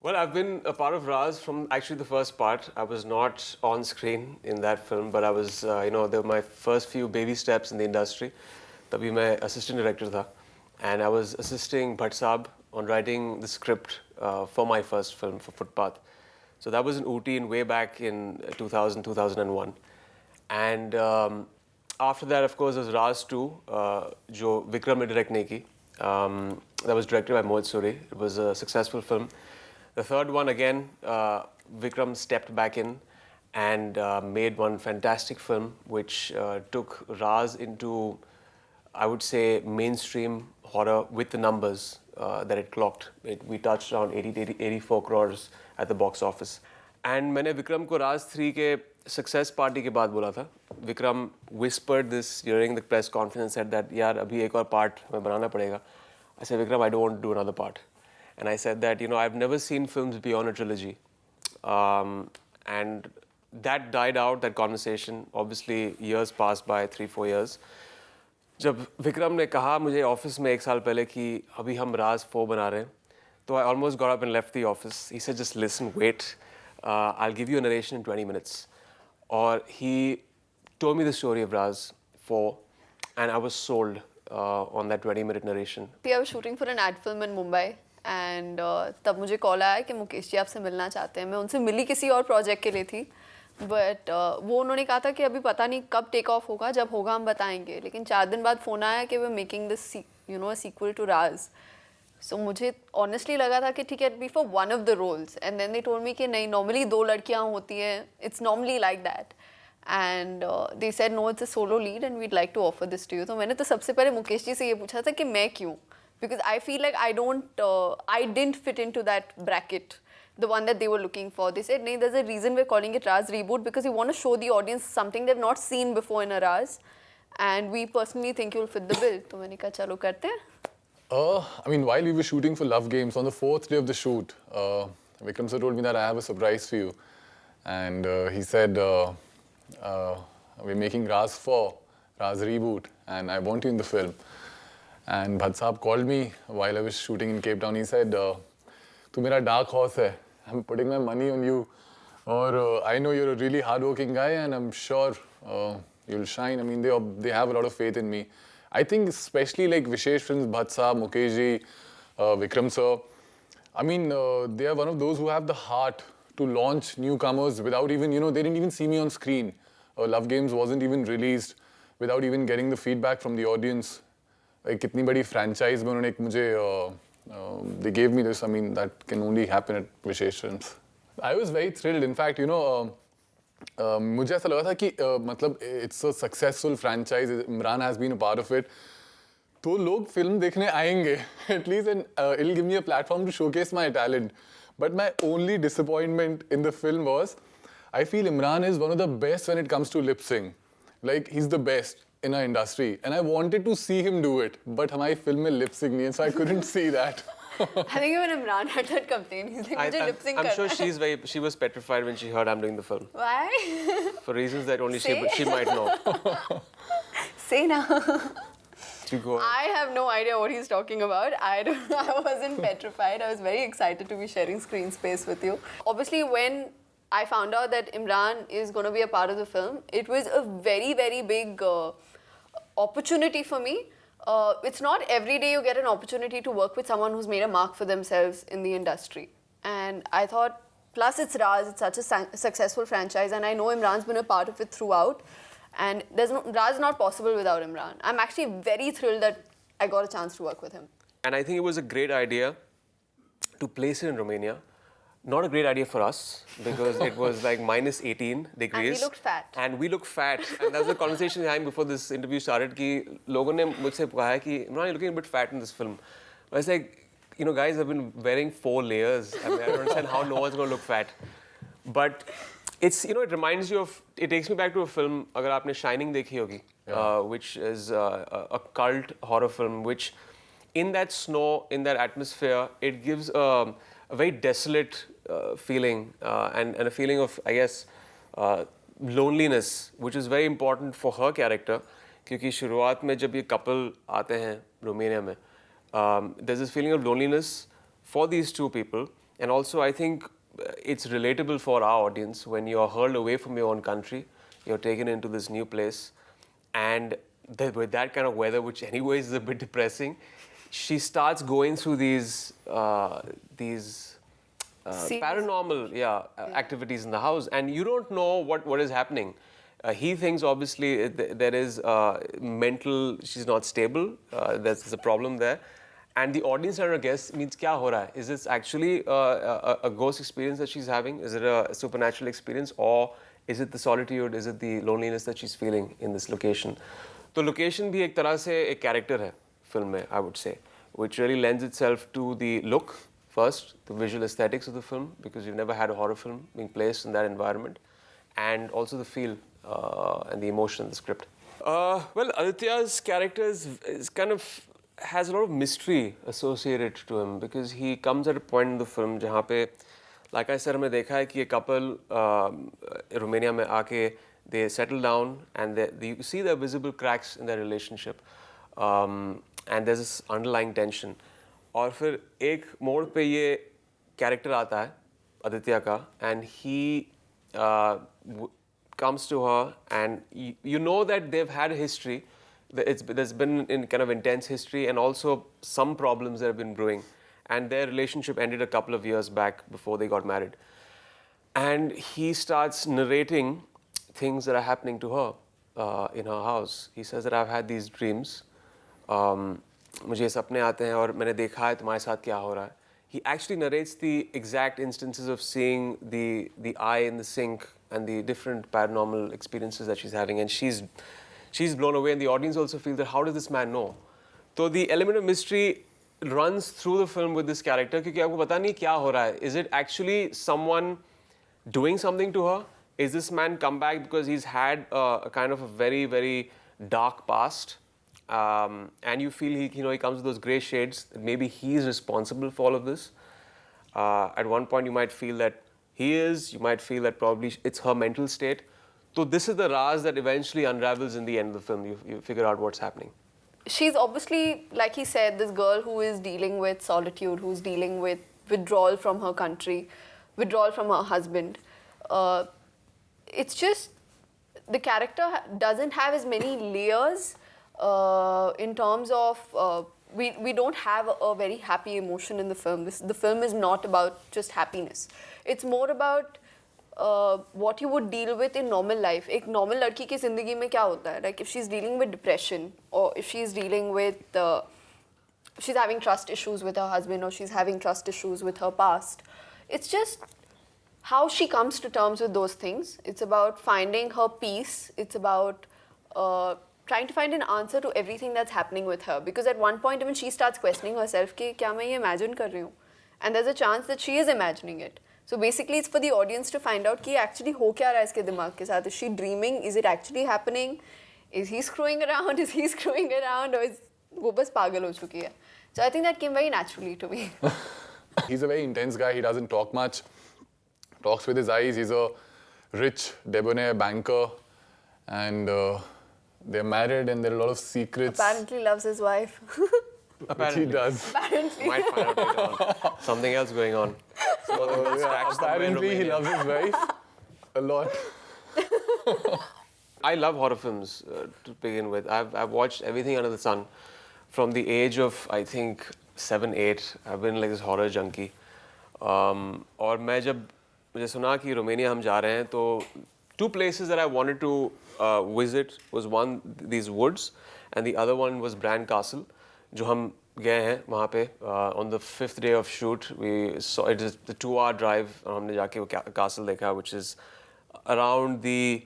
Well, I've been a part of Raz from actually the first part. I was not on screen in that film, but I was, they were my first few baby steps in the industry. तभी मैं assistant director था, and I was assisting Bhatt Saab on writing the script for my first film for Footpath. So that was in Ooty in way back in 2000, 2001. And after that, of course, there was Raz 2, जो Vikram ने direct नहीं की. That was directed by Mohit Suri. It was a successful film. The third one, again, Vikram stepped back in and made one fantastic film which took Raz into, I would say, mainstream horror with the numbers that it clocked. We touched around 84 crores at the box office. And मैंने विक्रम को राज 3 के success party के बाद बोला था. Vikram whispered this during the press conference, said that यार अभी एक और पार्ट हमें बनाना पड़ेगा. I said, Vikram, I don't want to do another part. And I said that, I've never seen films beyond a trilogy. And that died out, that conversation. Obviously, years passed by, 3-4 years. जब विक्रम ने कहा मुझे office में एक साल पहले कि अभी हम राज 4 बना रहे हैं, तो I almost got up and left the office. He said, just listen, wait. I'll give you a narration in 20 minutes. Or he told me the story of Raz 4, and I was sold on that 20-minute narration. I was shooting for an ad film in Mumbai. And तब मुझे call आया कि मुकेश जी आपसे मिलना चाहते हैं. मैं उनसे मिली किसी और प्रोजेक्ट के लिए थी, बट वो उन्होंने कहा था कि अभी पता नहीं कब टेक ऑफ होगा, जब होगा हम बताएंगे. लेकिन 4 दिन बाद फ़ोन आया कि we're making this sequel to Raaz. So मुझे ऑनेस्टली लगा था कि ठीक है, be for one of the roles. And then they told me कि नहीं, नॉर्मली 2 लड़कियाँ होती हैं, it's normally like that. And they said no, it's a solo lead and we'd like to offer this to you. तो मैंने तो सबसे पहले मुकेश जी से ये पूछा था कि मैं क्यों, because I feel like I didn't fit into that bracket, the one that they were looking for. They said, "Nee, there's a reason we're calling it Raz Reboot, because we want to show the audience something they've not seen before in a Raz, and we personally think you'll fit the bill." तो मैंने कहा चलो करते हैं. I mean, while we were shooting for Love Games, on the 4th day of the shoot, Vikram sir told me that I have a surprise for you, and he said, "We're making Raz 4, Raz Reboot, and I want you in the film." And Bhatt Saab called me while I was shooting in Cape Town. He said, "Tu mera dark horse hai. I'm putting my money on you. Or I know you're a really hardworking guy, and I'm sure you'll shine." I mean, they have a lot of faith in me. I think especially like Vishesh Films, Bhatt Saab, Mukesh ji, Vikram sir. I mean, they are one of those who have the heart to launch newcomers without even, they didn't even see me on screen. Love Games wasn't even released without even getting the feedback from the audience. कितनी बड़ी franchise में उन्होंने एक मुझे they gave me this. I mean, that can only happen at Vishesh Films. I was very thrilled. In fact, मुझे ऐसा लगा था कि मतलब it's a successful franchise. Imran has been a part of it. तो लोग फिल्म देखने आएंगे at least, and it'll give me a platform to showcase my talent. But my only disappointment in the film was, I feel Imran is one of the best when it comes to lip sync. Like, he's the best in our industry, and I wanted to see him do it, but हमारी film में lip sync नहीं है, so I couldn't see that. I think even Imran had that complaint. He's like, मुझे lip sync I'm करना sure है. she was petrified when she heard I'm doing the film. Why? For reasons that only Say. she might know. Say now. To go. I have no idea what he's talking about. I wasn't petrified. I was very excited to be sharing screen space with you. Obviously, when I found out that Imran is going to be a part of the film, it was a very, very big opportunity for me. It's not every day you get an opportunity to work with someone who's made a mark for themselves in the industry. And I thought, plus it's Raz, it's such a successful franchise, and I know Imran's been a part of it throughout. And Raz is not possible without Imran. I'm actually very thrilled that I got a chance to work with him. And I think it was a great idea to place it in Romania. Not a great idea for us, because it was like minus 18 degrees. And we looked fat. And we looked fat. And that was the conversation we had before this interview started, कि लोगों ने मुझसे कहा कि Imran, you're looking a bit fat in this film. I was like, guys, I've been wearing 4 layers. I mean, I don't understand how no one's going to look fat. But it's, it reminds you of, it takes me back to a film, अगर आपने Shining देखी होगी, which is a cult horror film, which in that snow, in that atmosphere, it gives a very desolate feeling and a feeling of, I guess, loneliness, which is very important for her character. क्योंकि शुरुआत में जब ये couple आते हैं Romania में, there's this feeling of loneliness for these two people, And also, I think it's relatable for our audience when you're hurled away from your own country, you're taken into this new place, and with that kind of weather, which anyways is a bit depressing, she starts going through these Series. paranormal activities in the house, and you don't know what is happening. He thinks obviously there is mental, she's not stable, there's a problem there. And the audience trying to guess means kya ho raha hai? Is this actually a ghost experience that she's having? Is it a supernatural experience, or is it the solitude? Is it the loneliness that she's feeling in this location? तो location भी एक तरह से एक character है film में, I would say, which really lends itself to the look first, the visual aesthetics of the film, because you've never had a horror film being placed in that environment, and also the feel and the emotion in the script. Well, Aditya's character is kind of has a lot of mystery associated to him, because he comes at a point in the film जहाँ पे, like I said, हमने देखा है कि a couple Romania में आके they settle down, and you see the visible cracks in their relationship, and there's this underlying tension. और फिर एक मोड़ पे ये character आता है आदित्य का, and he comes to her, and you know that they've had a history. There's been in kind of intense history, and also some problems that have been brewing, and their relationship ended a couple of years back before they got married. And he starts narrating things that are happening to her in her house. He says that I've had these dreams. मुझे सपने आते हैं और मैंने देखा है तुम्हारे साथ क्या हो रहा है. He actually narrates the exact instances of seeing the eye in the sink and the different paranormal experiences that she's having, and she's blown away, and the audience also feels that how does this man know? So the element of mystery runs through the film with this character, क्योंकि आपको पता नहीं क्या हो रहा है. Is it actually someone doing something to her? Is this man come back because he's had a kind of a very, very dark past? And you feel he comes with those grey shades, that maybe he is responsible for all of this. At one point you might feel that he is, you might feel that probably it's her mental state. So this is the Raz that eventually unravels in the end of the film. You figure out what's happening. She's obviously, like he said, this girl who is dealing with solitude, who's dealing with withdrawal from her country, withdrawal from her husband. It's just the character doesn't have as many layers in terms of we don't have a very happy emotion in the film. The film is not about just happiness. It's more about what you would deal with in normal life. एक normal लड़की की ज़िंदगी में क्या होता है? Like if she's dealing with depression, or if she's dealing with she's having trust issues with her husband, or she's having trust issues with her past. It's just how she comes to terms with those things. It's about finding her peace. It's about trying to find an answer to everything that's happening with her. Because at one point even she starts questioning herself कि क्या मैं ये imagine कर रही हूँ? And there's a chance that she is imagining it. So basically it's for the audience to find out कि actually हो क्या रहा है इसके दिमाग के साथ. Is she dreaming? Is it actually happening? Is he screwing around? Is he screwing around? Or is वो बस पागल हो चुकी है? So I think that came very naturally to me. He's a very intense guy. He doesn't talk much. Talks with his eyes. He's a rich, debonair banker. And they're married, and there are a lot of secrets. Apparently loves his wife. Apparently. Which he does. Apparently. Might find out later on. Something else going on. Apparently he loves his wife a lot. I love horror films to begin with. I've watched everything under the sun from the age of, I think, 7, 8. I've been like this horror junkie. और मैं जब मुझे सुना कि Romania हम जा रहे हैं, तो 2 places that I wanted to visit was one, these woods, and the other one was Bran Castle, जो हम गए हैं वहाँ पे. On the 5th day of shoot, we saw it is the 2-hour drive. हमने जाके वो castle देखा, which is around the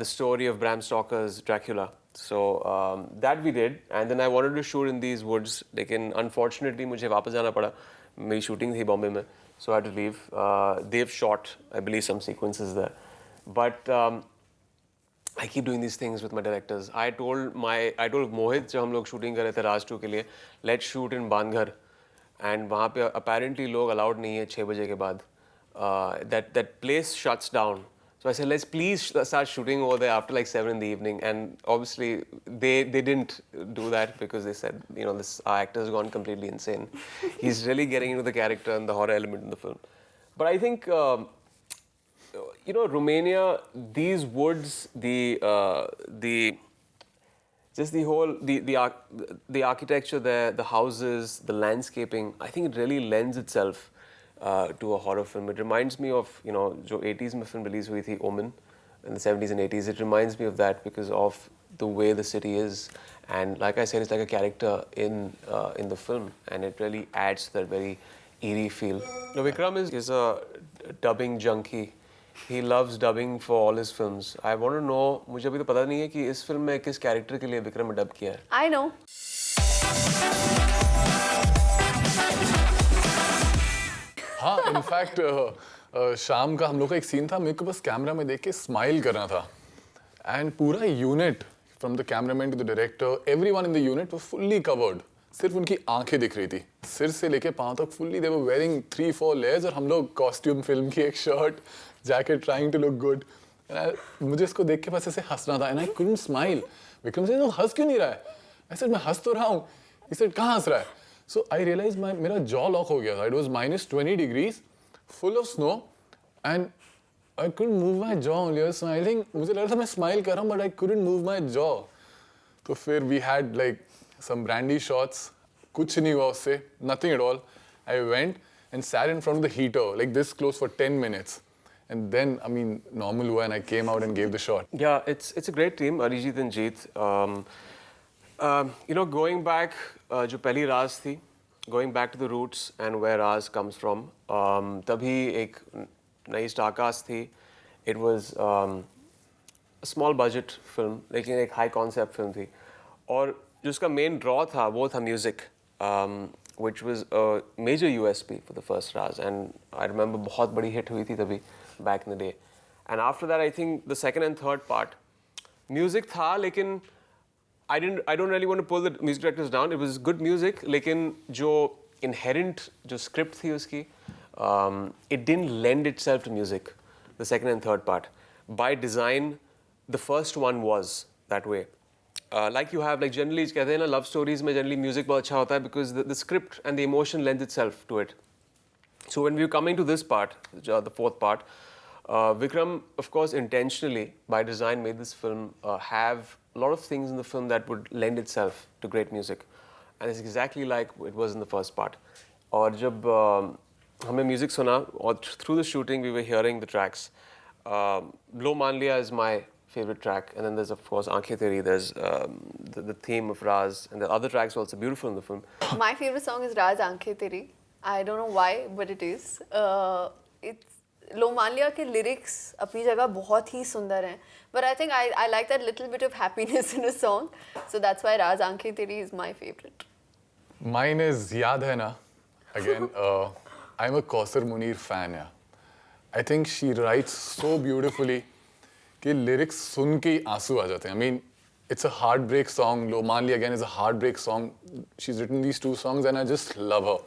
story of Bram Stoker's Dracula. So that we did, and then I wanted to shoot in these woods. लेकिन unfortunately मुझे वापस जाना पड़ा. मेरी shooting थी बॉम्बे में, so I had to leave. They've shot, I believe, some sequences there, but I keep doing these things with my directors. I told Mohit जब हम लोग shooting कर रहे थे राज 2 के लिए, let's shoot in बानघर, and वहाँ पे apparently लोग allowed नहीं है 6 बजे के बाद. That place shuts down. So I said, let's please start shooting over there after like 7 in the evening. And obviously, they didn't do that because they said, you know, this our actor has gone completely insane. He's really getting into the character and the horror element in the film. But I think, you know, Romania, these woods, the just the whole the architecture there, the houses, the landscaping, I think it really lends itself to a horror film. It reminds me of, you know, जो 80s में film release हुई थी, Omen, in the 70s and 80s. It reminds me of that because of the way the city is, and like I said, it's like a character in the film, and it really adds to that very eerie feel. Now, Vikram is a dubbing junkie. He loves dubbing for all his films. I want to know, मुझे अभी तो पता नहीं है कि इस film में किस कैरेक्टर के लिए विक्रम ने डब किया है. I know. हाँ, इनफैक्ट शाम का हम लोग का एक सीन था, मेरे को बस कैमरा में देख के स्माइल करना था, एंड पूरा unit from the cameraman to the director, everyone in the unit was fully covered. सिर्फ उनकी आंखें दिख रही थी, सिर से लेके पांव तक fully. They were wearing 3-4 layers, और हम लोग कॉस्ट्यूम, फिल्म की एक shirt, jacket, trying to look good. मुझे इसको देख के बस ऐसे हंसना था, and I couldn't smile. Vikram से, हंस क्यों नहीं रहा है? आई सेड, मैं हंस तो रहा हूँ. ही सेड, कहाँ हंस रहा है? So I realized मेरा jaw lock हो गया था. It was -20 degrees, full of snow, and I couldn't move my jaw only. I was smiling. मुझे लग रहा था मैं smile कर रहा हूँ, but I couldn't move my jaw. तो फिर we had like some brandy shots. कुछ नहीं हुआ उससे, nothing at all. I went and sat in front of the heater, like this close for 10 minutes. And then, I mean, normal हुआ, and I came out and gave the shot. Yeah, it's a great team, Arijit and Jeet. You know, going back, जो पहली राज थी, going back to the roots and where Raz comes from, तभी एक नई star cast थी. It was a small budget film, लेकिन एक high concept film थी. और जो उसका main draw था, वो था music, which was a major USP for the first Raz. And I remember बहुत बड़ी hit हुई थी तभी, back in the day. And after that, I think the second and third part, music था, लेकिन I don't really want to pull the music directors down. It was good music, लेकिन जो inherent जो script थी उसकी, it didn't lend itself to music. The second and third part, by design, the first one was that way. Like you have, like generally कहते हैं ना, love stories में generally music बहुत अच्छा होता है because the script and the emotion lends itself to it. So when we were coming to this part, the fourth part, Vikram, of course, intentionally by design made this film have a lot of things in the film that would lend itself to great music, and it's exactly like it was in the first part. और जब हमने music सुना, और through the shooting we were hearing the tracks. Lo मान लिया is my favorite track, and then there's of course Aankhein Teri. There's the theme of Raz, and the other tracks are also beautiful in the film. My favorite song is Raz Aankhein Teri. I don't know why, but it is. It's लो मान लिया के lyrics अपनी जगह बहुत ही सुंदर हैं, but I think I like that little bit of happiness in a song, so that's why Raz Aankhein Teri is my favorite. Mine is याद है ना. Again, I'm a Kausar Munir fan. Yeah. I think she writes so beautifully कि lyrics सुन के ही आंसू आ जाते हैं. I mean, it's a heartbreak song. Lo मान लिया again is a heartbreak song. She's written these two songs, and I just love her.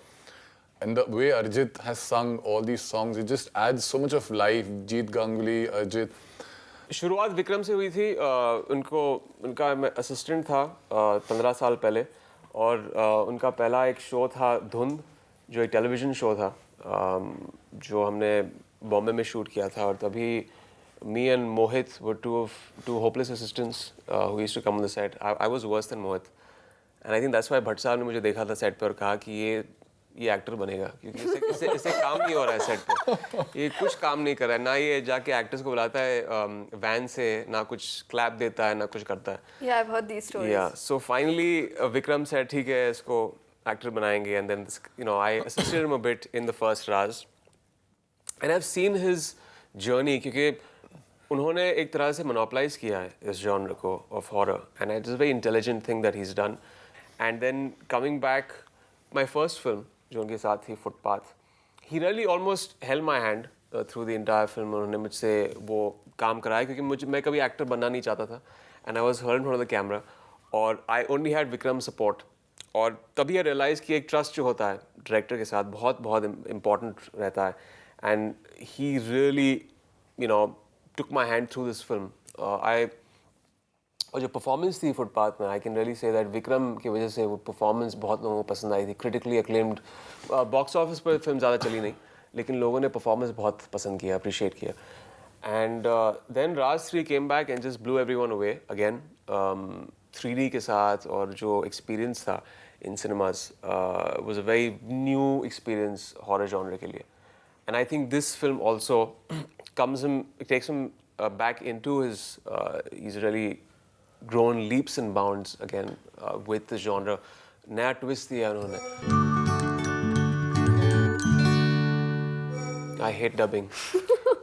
And the way Arijit has sung all these songs, it just adds so much of life. Jeet Ganguly, Arijit. शुरुआत विक्रम से हुई थी. उनका मैं assistant था 15 साल पहले, और उनका पहला एक शो था धुंध, जो एक टेलीविज़न शो था, जो हमने बॉम्बे में शूट किया था. और तभी me and Mohit were two hopeless assistants who used to come on the set. I was worse than Mohit, and I think that's why Bhatt साहब ने मुझे देखा था सेट पे और कहा कि ये एक्टर बनेगा, क्योंकि इससे काम नहीं हो रहा है सेट पे. ये कुछ काम नहीं कर रहा है, ना ये जाके एक्टर्स को बुलाता है वैन से, ना कुछ क्लैप देता है, ना कुछ करता है. Yeah, I've heard these stories. Yeah, so finally Vikram said ठीक है, इसको एक्टर बनाएंगे, and then you know, I assisted him a bit in the first Raz, and I've seen his journey, क्योंकि उन्होंने एक तरह से monopolize किया है इस genre को of horror, and it's a very intelligent thing that he's done. And then coming back, my first film जो उनके साथ थी, Footpath, he really almost held my hand through the entire film. उन्होंने मुझसे वो काम कराया, क्योंकि मैं कभी एक्टर बनना नहीं चाहता था, and I was heard in front of the camera, और I only had Vikram support. और तभी I realized कि एक trust जो होता है डायरेक्टर के साथ बहुत बहुत important रहता है, and he really, you know, took my hand through this film. और जो performance थी फुटपाथ में, I can really say that Vikram की वजह से वो performance बहुत लोगों को पसंद आई थी. Critically acclaimed. Box office पर फिल्म ज़्यादा चली नहीं, लेकिन लोगों ने performance बहुत पसंद किया, appreciate किया. And then Raj 3 came back and just blew everyone away again. 3D के साथ और जो experience था in cinemas was a very new experience horror genre के लिए. And I think this film also takes him back into his, he's really grown leaps and bounds again with the genre. नया twist दिया उन्होंने. I hate dubbing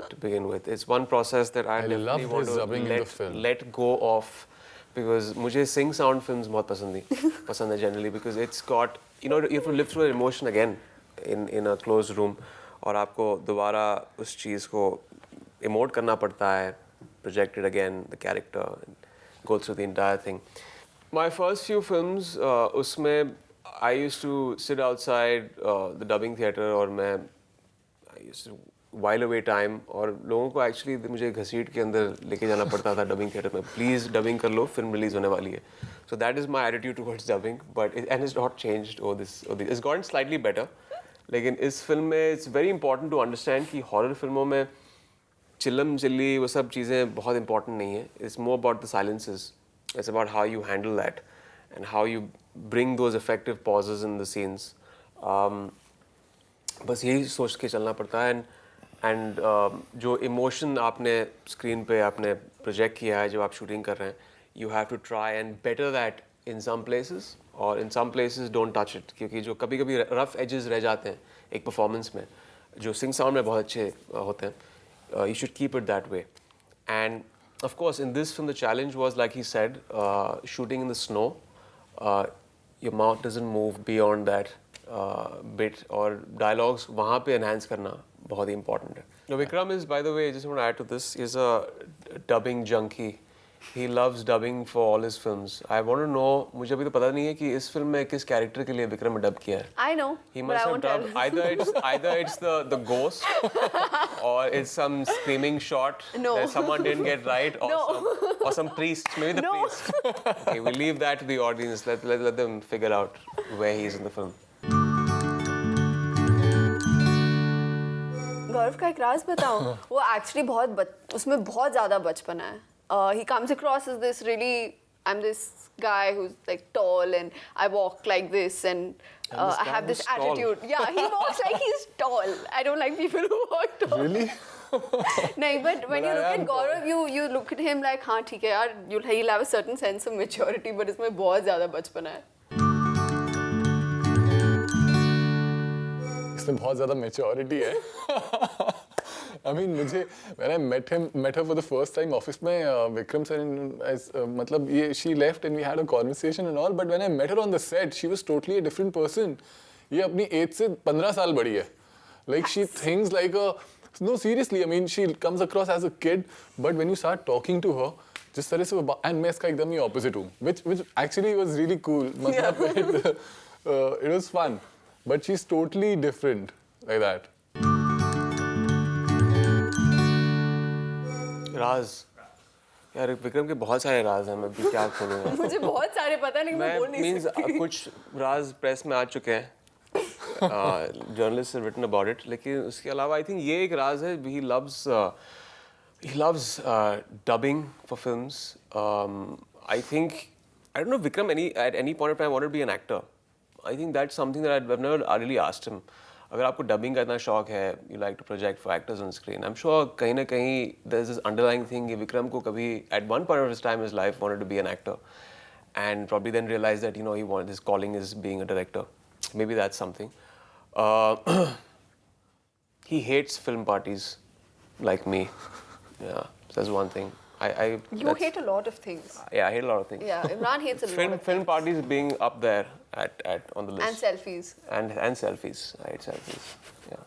to begin with. It's one process that I love definitely want his dubbing in the film. let go of, because मुझे sing sound films बहुत पसंद है generally, because it's got, you have to live through an emotion again in a closed room, और आपको दोबारा उस चीज़ को emote करना पड़ता है, project it again, the character, and go through the entire thing. My first few films, उसमें I used to sit outside the dubbing theatre, और I used to while away time, और लोगों को actually मुझे घसीट के अंदर लेके जाना पड़ता था dubbing theatre में. Please dubbing कर लो, film release होने वाली है. So that is my attitude towards dubbing, and it's not changed over this. It's gotten slightly better. लेकिन इस फिल्म में it's very important to understand कि horror फिल्मों में चिल्लम चिल्ली वो सब चीज़ें बहुत important नहीं है. It's more about the silences. It's about how you handle that and how you bring those effective pauses in the scenes. बस यही सोच के चलना पड़ता है. And जो emotion आपने screen पे आपने project किया है जब आप shooting कर रहे हैं, you have to try and better that in some places, और in some places don't touch it, क्योंकि जो कभी-कभी rough edges रह जाते हैं एक performance में, जो sing sound में बहुत अच्छे होते हैं, you should keep it that way. And of course, in this film, the challenge was, like he said, shooting in the snow. Your mouth doesn't move beyond that bit, और dialogues वहाँ पे enhance करना बहुत ही important है. Now, Vikram is, by the way, I just want to add to this, is a dubbing junkie. He loves dubbing for all his films. I want to know, मुझे अभी तो पता नहीं है कि इस फिल्म में किस character के लिए विक्रम ने dub किया है. I know, He but must I have won't dubbed tell. either it's the ghost, or it's some screaming shot No. that someone didn't get right, or No. some priest, maybe the No. priest. Okay, we'll leave that to the audience. Let them figure out where he is in the film. गौरव का एक राज बताऊं. वो actually उसमें बहुत ज़्यादा बचपना है. He comes across as this really, I'm this guy who's like tall and I walk like this and I have this tall. attitude. Yeah, he walks like he's tall. I don't like people who walk tall. Really? No, but when you look at Gaurav, you look at him like, हाँ ठीक है यार, he'll have a certain sense of maturity, but इसमें बहुत ज़्यादा बचपना है. इसमें बहुत ज़्यादा maturity है. I mean, when I met her for the first time office में, Vikram sir, मतलब she left and we had a conversation and all, but when I met her on the set, she was totally a different person. ये अपनी age से 15 साल बड़ी है. Like she thinks like no, seriously, I mean, she comes across as a kid, but when you start talking to her, जिस तरह से and मैं इसका एकदम ही opposite हूँ, which actually was really cool. मतलब it was fun, but she's totally different like that. राज यार, विक्रम के बहुत सारे राज हैं. मैं भी क्या खोलूँगा. मुझे बहुत सारे पता नहीं, मैं बोल नहीं सकती. कुछ राज प्रेस में आ चुके हैं, journalist have written about it, लेकिन उसके अलावा आई थिंक ये एक राज है. He loves dubbing for films. I think, I don't know, Vikram at any point of time wanted to be an actor. I think that's something that I've never really asked him. अगर आपको dubbing का इतना शौक है, you like to project for actors on screen, I'm sure कहीं ना कहीं there's this underlying thing कि विक्रम को कभी at one point of his time in his life wanted to be an actor, and probably then realized that his calling is being a director. Maybe that's something. He hates film parties like me. Yeah, that's one thing. You hate a lot of things. Yeah, I hate a lot of things. Yeah, Imran hates a lot of things. Film parties being up there on the list. And selfies. And selfies. I hate selfies. Yeah.